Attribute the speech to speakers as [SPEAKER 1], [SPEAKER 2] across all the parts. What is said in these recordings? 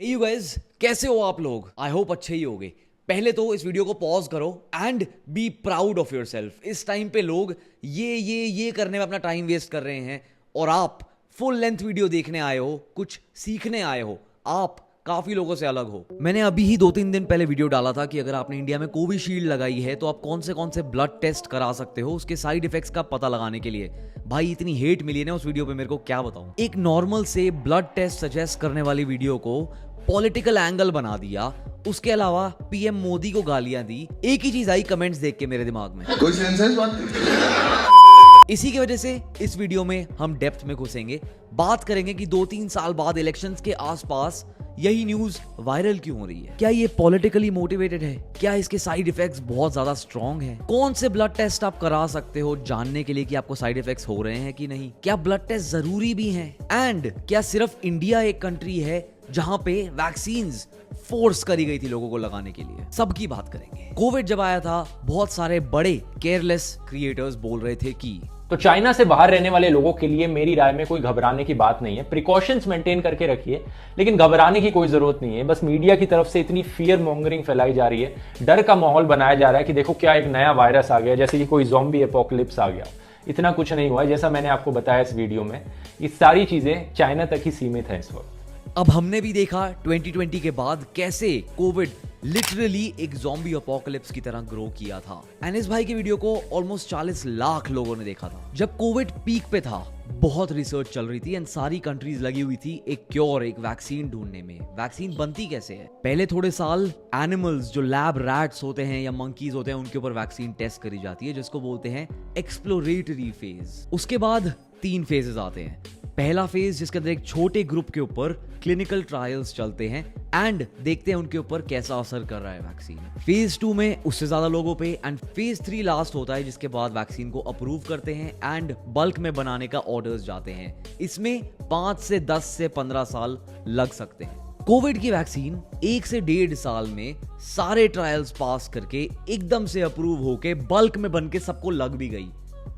[SPEAKER 1] Hey you guys, कैसे हो आप लोग? आई होप अच्छे ही होगे। पहले तो इस वीडियो को पॉज करो and be proud of yourself. इस टाइम पे लोग ये करने में अपना टाइम वेस्ट कर रहे हैं और आप फुल लेंथ वीडियो देखने आए हो, कुछ सीखने आए हो। आप काफी लोगों से अलग हो। मैंने अभी ही 2-3 दिन पहले वीडियो डाला था कि अगर आपने इंडिया में कोविशील्ड लगाई है तो आप कौन से ब्लड टेस्ट करा सकते हो उसके साइड इफेक्ट्स का पता लगाने के लिए। भाई इतनी हेट मिली है ना उस वीडियो पे, मेरे को क्या बताऊं। एक नॉर्मल से ब्लड टेस्ट सजेस्ट करने वाली वीडियो को पॉलिटिकल एंगल बना दिया, उसके अलावा पीएम मोदी को गालियां दी। एक ही चीज आई कमेंट्स देख के मेरे दिमाग में,
[SPEAKER 2] कोई सेंसेस बात नहीं।
[SPEAKER 1] इसी की वजह से इस वीडियो में हम डेप्थ में घुसेंगे, बात करेंगे कि 2-3 साल बाद इलेक्शंस के आसपास यही न्यूज वायरल क्यों हो रही है। क्या ये पॉलिटिकली मोटिवेटेड है? क्या इसके साइड इफेक्ट्स बहुत ज्यादा स्ट्रॉन्ग हैं? कौन से ब्लड टेस्ट आप करा सकते हो जानने के लिए कि आपको साइड इफेक्ट्स हो रहे हैं कि नहीं? क्या ब्लड टेस्ट जरूरी भी हैं? एंड क्या सिर्फ इंडिया एक कंट्री है जहां पे वैक्सीन्स फोर्स करी गई थी लोगों को लगाने के लिए? सबकी बात करेंगे। कोविड जब आया था, बहुत सारे बड़े केयरलेस क्रिएटर्स बोल रहे थे कि
[SPEAKER 3] तो चाइना से बाहर रहने वाले लोगों के लिए मेरी राय में कोई घबराने की बात नहीं है। प्रिकॉशंस मेंटेन करके रखिए, लेकिन घबराने की कोई जरूरत नहीं है। बस मीडिया की तरफ से इतनी फियर मॉन्गरिंग फैलाई जा रही है, डर का माहौल बनाया जा रहा है कि देखो क्या एक नया वायरस आ गया, जैसे कि कोई ज़ॉम्बी एपोकलिप्स आ गया। इतना कुछ नहीं हुआ है, जैसा मैंने आपको बताया इस वीडियो में। ये सारी चीजें चाइना तक ही सीमित है इस वक्त।
[SPEAKER 1] अब हमने भी देखा 2020 के बाद कैसे कोविड लिटरली एक ज़ॉम्बी अपोकलिप्स की तरह ग्रो किया था। एनएस भाई की वीडियो को ऑलमोस्ट 40 लाख लोगों ने देखा था। जब कोविड पीक पे था, बहुत रिसर्च चल रही थी एंड सारी कंट्रीज लगी हुई थी एक क्योर, एक वैक्सीन ढूंढने में। वैक्सीन बनती कैसे है? पहले थोड़े साल एनिमल्स जो लैब रैट्स होते हैं या मंकीज होते हैं उनके ऊपर वैक्सीन टेस्ट करी जाती है, जिसको बोलते हैं एक्सप्लोरेटरी फेज। उसके बाद 3 फेजेस आते हैं। पहला फेज जिसके अंदर एक छोटे ग्रुप के ऊपर क्लिनिकल ट्रायल्स चलते हैं एंड देखते हैं उनके ऊपर कैसा असर कर रहा है वैक्सीन। फेज 2 में उससे ज्यादा लोगों पे एंड फेज 3 लास्ट होता है, जिसके बाद वैक्सीन को अप्रूव करते हैं एंड बल्क में बनाने का ऑर्डर्स जाते हैं। इसमें 5 से 10 से 15 साल लग सकते हैं। कोविड की वैक्सीन 1 से 1.5 साल में सारे ट्रायल्स पास करके एकदम से अप्रूव होके बल्क में बन के सबको लग भी गई।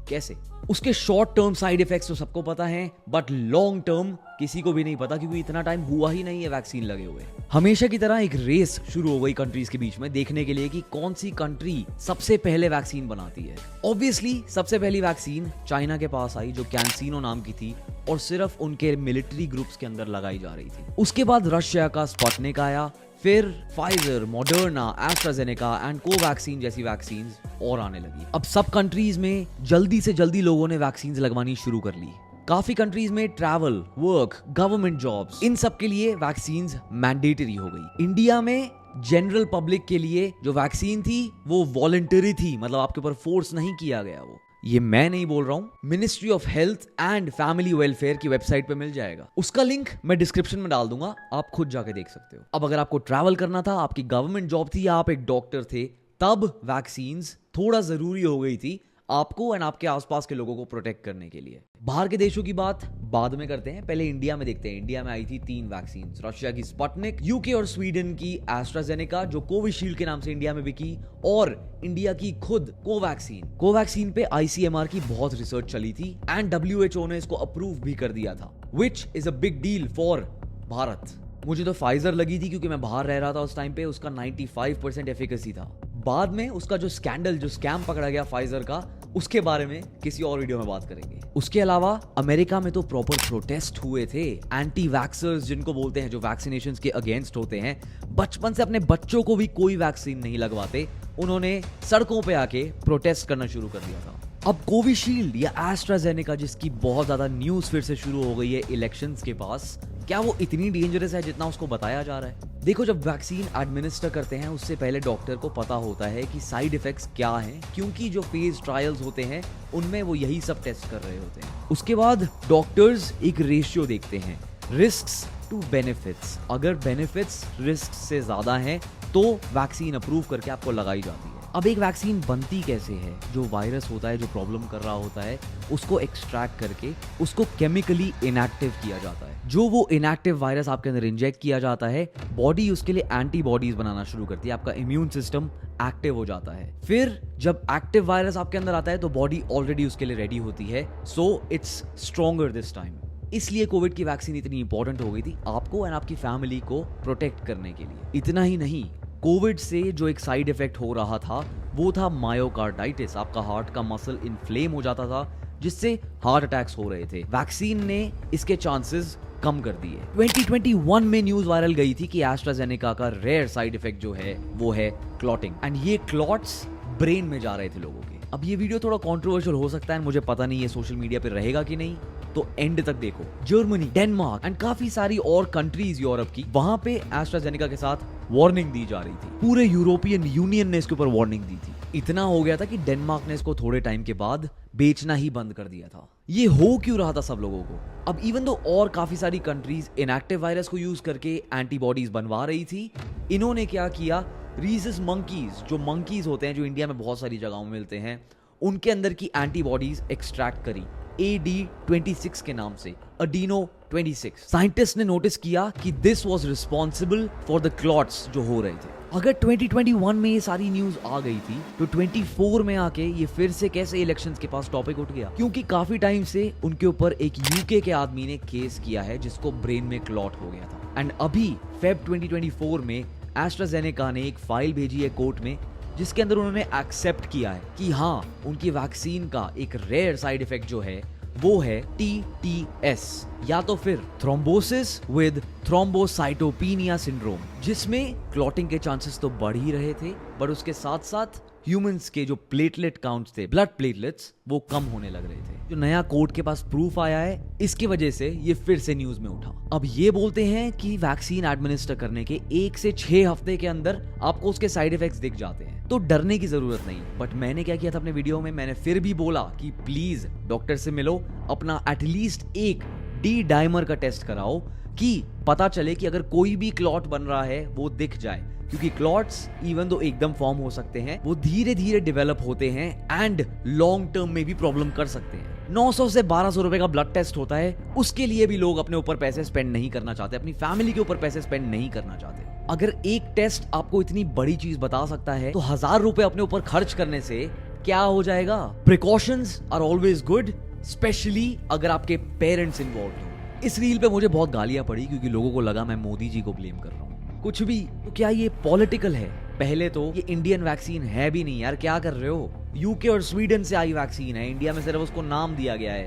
[SPEAKER 1] कैसे? उसके शॉर्ट टर्म साइड इफेक्ट्स तो सबको पता है, बट लॉन्ग टर्म किसी को भी नहीं पता, क्योंकि इतना टाइम हुआ ही नहीं है वैक्सीन लगे हुए। हमेशा की तरह एक रेस शुरू हो गई कंट्रीज के बीच में देखने के लिए कि कौन सी कंट्री सबसे पहले वैक्सीन बनाती है। ऑब्वियसली सबसे पहली वैक्सीन चाइना के पास आई, जो कैंसिनो नाम की थी और सिर्फ उनके मिलिट्री ग्रुप्स के अंदर लगाई जा रही थी। उसके बाद रशिया का स्पुतनिक आया, फिर Pfizer, Moderna, AstraZeneca and Covaxin जैसी वैक्सीन और आने लगी। अब सब कंट्रीज में जल्दी से जल्दी लोगों ने वैक्सीन लगवानी शुरू कर ली। काफी कंट्रीज में ट्रैवल, वर्क, गवर्नमेंट जॉब्स, इन सब के लिए वैक्सीन मैंडेटरी हो गई। इंडिया में जनरल पब्लिक के लिए जो वैक्सीन थी वो वॉलंटरी थी, मतलब आपके ऊपर फोर्स नहीं किया गया। वो ये मैं नहीं बोल रहा हूं, ministry of health and family welfare की वेबसाइट पे मिल जाएगा। उसका लिंक मैं डिस्क्रिप्शन में डाल दूंगा, आप खुद जाके देख सकते हो। अब अगर आपको ट्रैवल करना था, आपकी गवर्नमेंट जॉब थी या आप एक डॉक्टर थे, तब वैक्सीन्स थोड़ा जरूरी हो गई थी आपको एंड आपके आसपास के लोगों को प्रोटेक्ट करने के लिए। बाहर के देशों की बात बाद में करते हैं, पहले इंडिया में देखते हैं। इंडिया में आई थी 3 वैक्सीन, रशिया की स्पुतनिक, यूके और स्वीडन की एस्ट्राजेनेका जो कोविशील्ड के नाम से इंडिया में बिकी, और इंडिया की खुद कोवैक्सीन। कोवैक्सीन पे आईसीएमआर की बहुत रिसर्च चली थी एंड डब्ल्यूएचओ ने इसको अप्रूव भी कर दिया था, which is a big deal for Bharat. मुझे तो फाइजर लगी थी क्योंकि मैं बाहर रह रहा था उस टाइम पे, उसका 95% एफिकेसी था। बाद में उसका जो स्कैंडल, जो स्कैम पकड़ा गया फाइजर का, उसके बारे में किसी और वीडियो में बात करेंगे। उसके अलावा अमेरिका में तो प्रॉपर प्रोटेस्ट हुए थे। एंटी वैक्सर्स जिनको बोलते हैं, जो वैक्सीनेशंस के अगेंस्ट होते हैं, बचपन से अपने बच्चों को भी कोई वैक्सीन नहीं लगवाते, उन्होंने सड़कों पे आके प्रोटेस्ट करना शुरू कर दिया था। अब कोविशील्ड या एस्ट्राजेनेका जिसकी बहुत ज्यादा न्यूज फिर से शुरू हो गई है इलेक्शंस के पास, क्या वो इतनी डेंजरस है जितना उसको बताया जा रहा है? देखो, जब वैक्सीन एडमिनिस्टर करते हैं उससे पहले डॉक्टर को पता होता है कि साइड इफेक्ट्स क्या हैं, क्योंकि जो फेज ट्रायल्स होते हैं उनमें वो यही सब टेस्ट कर रहे होते हैं। उसके बाद डॉक्टर्स एक रेशियो देखते हैं, रिस्क्स टू बेनिफिट्स। अगर बेनिफिट्स रिस्क से ज्यादा हैं तो वैक्सीन अप्रूव करके आपको लगाई जाती है। अब एक वैक्सीन बनती कैसे है? जो वायरस होता है, जो प्रॉब्लम कर रहा होता है, उसको एक्सट्रैक्ट करके उसको केमिकली इनएक्टिव किया जाता है। जो वो इनएक्टिव वायरस आपके अंदर इंजेक्ट किया जाता है, बॉडी उसके लिए एंटीबॉडीज बनाना शुरू करती है, आपका इम्यून सिस्टम एक्टिव हो जाता है। फिर जब एक्टिव वायरस आपके अंदर आता है तो बॉडी ऑलरेडी उसके लिए रेडी होती है, so it's stronger this time. इसलिए कोविड की वैक्सीन इतनी इंपॉर्टेंट हो गई थी आपको एंड आपकी फैमिली को प्रोटेक्ट करने के लिए। इतना ही नहीं, कोविड से जो एक साइड इफेक्ट हो रहा था वो था मायोकार्डाइटिस। आपका हार्ट का मसल इन्फ्लेम हो जाता था जिससे हार्ट अटैक्स हो रहे थे। वैक्सीन ने इसके चांसेस कम कर दिए। 2021 में न्यूज वायरल गई थी कि एस्ट्राजेनेका का रेयर साइड इफेक्ट जो है वो है क्लॉटिंग एंड ये क्लॉट्स ब्रेन में जा रहे थे लोगों के। अब ये वीडियो थोड़ा कंट्रोवर्शियल हो सकता है, मुझे पता नहीं है सोशल मीडिया पे रहेगा कि नहीं, तो एंड तक देखो। जर्मनी, डेनमार्क एंड काफी सारी और कंट्रीज यूरोप की, वहां पे एस्ट्राजेनेका के साथ वार्निंग दी जा रही थी। पूरे यूरोपियन यूनियन ने इसके ऊपर वार्निंग दी थी। इतना हो गया था कि डेनमार्क ने इसको थोड़े टाइम के बाद बेचना ही बंद कर दिया था। ये हो क्यों रहा था सब लोगों को? अब इवन दो और काफी सारी कंट्रीज इनएक्टिव वायरस को यूज करके एंटीबॉडीज बनवा रही थी, इन्होंने क्या किया, रीसस मंकीज, जो मंकीज होते हैं जो इंडिया में बहुत सारी जगहों में मिलते हैं, उनके अंदर की एंटीबॉडीज एक्सट्रैक्ट करी AD26 के नाम से, अडीनो 26। साइंटिस्ट ने नोटिस किया कि this was responsible for the clots जो हो रहे थे। अगर 2021 में ये सारी न्यूज आ गई थी तो 24 में आके ये फिर से कैसे इलेक्शंस के पास टॉपिक उठ गया? क्योंकि काफी टाइम से उनके ऊपर एक यूके के आदमी ने केस किया है जिसको ब्रेन में क्लॉट हो गया था। एंड अभी फेब 2024 में एस्ट्राजेनेका ने एक फाइल भेजी है कोर्ट में जिसके अंदर उन्होंने एक्सेप्ट किया है कि हाँ, उनकी वैक्सीन का एक रेयर साइड इफेक्ट जो है वो है TTS या तो फिर थ्रोम्बोसिस विद थ्रोम्बोसाइटोपेनिया सिंड्रोम, जिसमें क्लॉटिंग के चांसेस तो बढ़ ही रहे थे पर उसके साथ साथ ह्यूमंस के जो प्लेटलेट काउंट्स थे, ब्लड प्लेटलेट्स, वो कम होने लग रहे थे। जो नया कोर्ट के पास प्रूफ आया है, इसकी वजह से ये फिर से न्यूज में उठा। अब ये बोलते हैं कि वैक्सीन एडमिनिस्टर करने के 1 से 6 हफ्ते के अंदर आपको उसके साइड इफेक्ट्स दिख जाते हैं, तो डरने की जरूरत नहीं। बट मैंने क्या किया था अपने वीडियो में, मैंने फिर भी बोला कि प्लीज डॉक्टर से मिलो, अपना एटलीस्ट एक डी डाइमर का टेस्ट कराओ कि पता चले कि अगर कोई भी क्लॉट बन रहा है वो दिख जाए। क्योंकि क्लॉट्स इवन दो एकदम फॉर्म हो सकते हैं, वो धीरे धीरे डेवलप होते हैं एंड लॉन्ग टर्म में भी प्रॉब्लम कर सकते हैं। 900 से 1200 रुपए का ब्लड टेस्ट होता है, उसके लिए भी लोग अपने ऊपर पैसे स्पेंड नहीं करना चाहते, अपनी फैमिली के ऊपर पैसे स्पेंड नहीं करना चाहते। अगर एक टेस्ट आपको इतनी बड़ी चीज बता सकता है तो 1000 रुपए अपने ऊपर खर्च करने से क्या हो जाएगा? Precautions are always good, specially अगर आपके पेरेंट्स इन्वॉल्व हो। इस रील पे मुझे बहुत गालियां पड़ी क्योंकि लोगों को लगा मैं मोदी जी को ब्लेम कर रहा हूं। कुछ भी तो क्या ये पॉलिटिकल है? पहले तो ये इंडियन वैक्सीन है भी नहीं यार, क्या कर रहे हो? यूके और स्वीडन से आई वैक्सीन है, इंडिया में सिर्फ उसको नाम दिया गया है।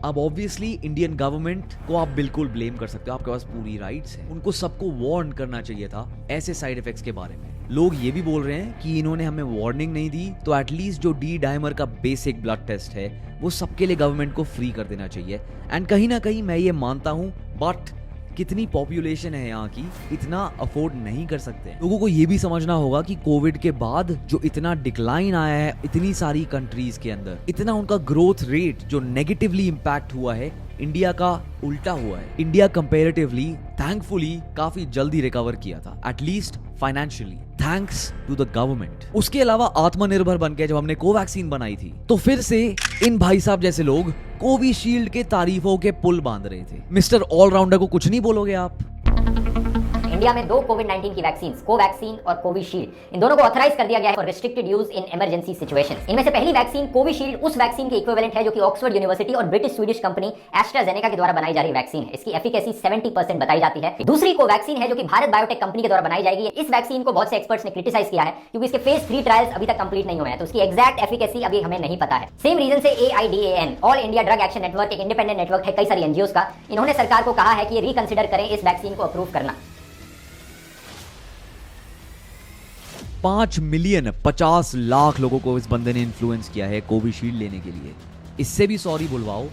[SPEAKER 1] अब ऑब्वियसली इंडियन गवर्नमेंट को आप बिल्कुल ब्लेम कर सकते हो, आपके पास पूरी राइट्स हैं। उनको सबको वार्न करना चाहिए था ऐसे साइड इफेक्ट्स के बारे में। लोग ये भी बोल रहे हैं कि इन्होंने हमें वार्निंग नहीं दी तो एटलीस्ट जो डी डाइमर का बेसिक ब्लड टेस्ट है वो सबके लिए गवर्नमेंट को फ्री कर देना चाहिए। एंड कहीं ना कहीं मैं ये मानता हूं, बट कितनी पॉपुलेशन है यहाँ की, इतना अफोर्ड नहीं कर सकते। लोगों को ये भी समझना होगा कि कोविड के बाद जो इतना डिक्लाइन आया है इतनी सारी कंट्रीज के अंदर, इतना उनका ग्रोथ रेट जो नेगेटिवली इंपैक्ट हुआ है, इंडिया का उल्टा हुआ है। इंडिया कंपैरेटिवली थैंकफुली काफी जल्दी रिकवर किया था, at least financially, thanks to the government. उसके अलावा आत्मनिर्भर बन के जब हमने कोवैक्सीन बनाई थी तो फिर से इन भाई साहब जैसे लोग कोविशील्ड के तारीफों के पुल बांध रहे थे। मिस्टर ऑलराउंडर को कुछ नहीं बोलोगे आप?
[SPEAKER 4] इंडिया में 2 कोविड-19 की वैक्सीन, कोवैक्सीन और कोविशील्ड, इन दोनों को ऑथराइज कर दिया गया है for restricted use in emergency situations. इनमें से पहली वैक्सीन कोविशील्ड उस वैक्सीन के इक्विवेलेंट है जो कि ऑक्सफोर्ड यूनिवर्सिटी और ब्रिटिश स्वीडिश कंपनी एस्ट्राजेनेका के द्वारा बनाई जा रही वैक्सीन है। इसकी एफिकेसी 70% बताई जाती है। दूसरी कोवैक्सीन है जो कि भारत बायोटेक कंपनी के द्वारा बनाई जाएगी। इस वैक्सीन को बहुत से एक्सपर्ट्स ने क्रिटिसाइज किया है क्योंकि इसके फेज 3 ट्रायल्स अभी तक कंप्लीट नहीं हुए हैं, तो इसकी एग्जैक्ट एफिकेसी अभी हमें नहीं पता है। सेम रीजन से AIDAN, all India drug action network, एक इंडिपेंडेंट नेटवर्क है कई सारी एनजीओस का, इन्होंने सरकार को कहा है कि ये रिकंसिडर करें इस वैक्सीन को अप्रूव करना।
[SPEAKER 1] 5 मिलियन 50 लाख लोगों को इस बंदे ने इन्फ्लुएंस किया है कोविशील्ड लेने के लिए। इससे भी सॉरी बुलवाओ,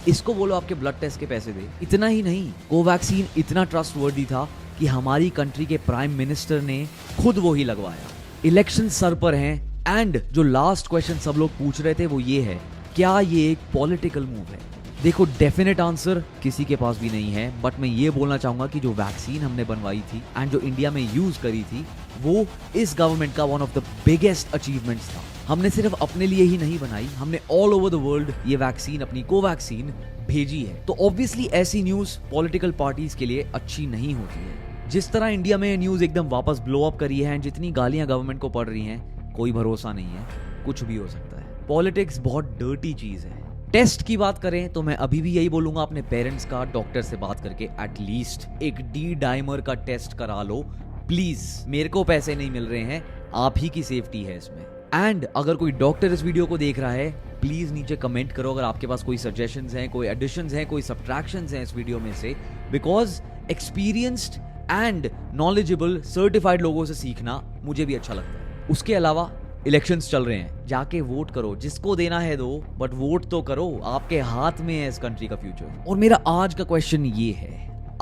[SPEAKER 1] इसको बोलो आपके ब्लड टेस्ट के पैसे दे। इतना ही नहीं, कोवैक्सीन इतना ट्रस्टवर्दी था कि हमारी कंट्री के प्राइम मिनिस्टर ने खुद वो ही लगवाया। इलेक्शन सर पर हैं एंड जो लास्ट क्वेश्चन सब लोग पूछ रहे थे वो ये है, क्या ये एक पॉलिटिकल मूव है? देखो, डेफिनेट आंसर किसी के पास भी नहीं है, बट मैं ये बोलना चाहूंगा कि जो वैक्सीन हमने बनवाई थी एंड जो इंडिया में यूज करी थी वो इस गवर्नमेंट का one of the biggest achievements था। हमने सिर्फ अपने लिए ही नहीं बनाई, हमने ऑल ओवर द वर्ल्ड ये वैक्सीन, अपनी कोवैक्सीन भेजी है। तो ऑब्वियसली ऐसी न्यूज पॉलिटिकल पार्टीज के लिए अच्छी नहीं होती है। जिस तरह इंडिया में न्यूज एकदम वापस ब्लो अप करी है, जितनी गालियां गवर्नमेंट को पड़ रही हैं, कोई भरोसा नहीं है, कुछ भी हो सकता है। पॉलिटिक्स बहुत डर्टी चीज है, टेस्ट की बात करें तो मैं अभी भी यही बोलूंगा, अपने पेरेंट्स का डॉक्टर से बात करके एटलीस्ट एक डी डाइमर का टेस्ट करा लो प्लीज। मेरे को पैसे नहीं मिल रहे हैं, आप ही की सेफ्टी है इसमें। एंड अगर कोई डॉक्टर इस वीडियो को देख रहा है, प्लीज नीचे कमेंट करो अगर आपके पास कोई सजेशंस हैं, कोई एडिशंस हैं, कोई सब्ट्रैक्शंस हैं इस वीडियो में से, because experienced and knowledgeable certified लोगों से सीखना मुझे भी अच्छा लगता है। उसके अलावा इलेक्शंस चल रहे हैं, जाके वोट करो, जिसको देना है दो, बट वोट तो करो, आपके हाथ में है इस कंट्री का फ्यूचर। और मेरा आज का क्वेश्चन ये है,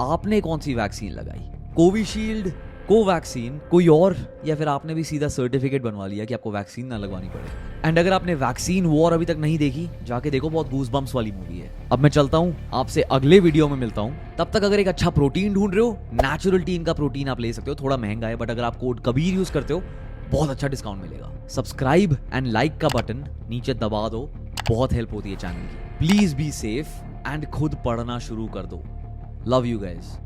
[SPEAKER 1] आपने कौन सी वैक्सीन लगाई? कोविशील्ड, कोवैक्सीन, कोई और, या फिर आपने भी सीधा सर्टिफिकेट बनवा लिया कि आपको वैक्सीन ना लगवानी पड़े? एंड अगर आपने वैक्सीन वॉर अभी तक नहीं देखी, जाके देखो, बहुत गूज़बम्प्स वाली मूवी है। अब मैं चलता हूं, आपसे अगले वीडियो में मिलता हूं। तब तक अगर एक अच्छा प्रोटीन ढूंढ रहे हो, नेचुरल टीम का प्रोटीन आप ले सकते हो, थोड़ा महंगा है, बट अगर आप कोड कबीर यूज करते हो बहुत अच्छा डिस्काउंट मिलेगा। सब्सक्राइब एंड लाइक का बटन नीचे दबा दो, बहुत हेल्प होती है चैनल की। प्लीज बी सेफ एंड खुद पढ़ना शुरू कर दो। Love you guys.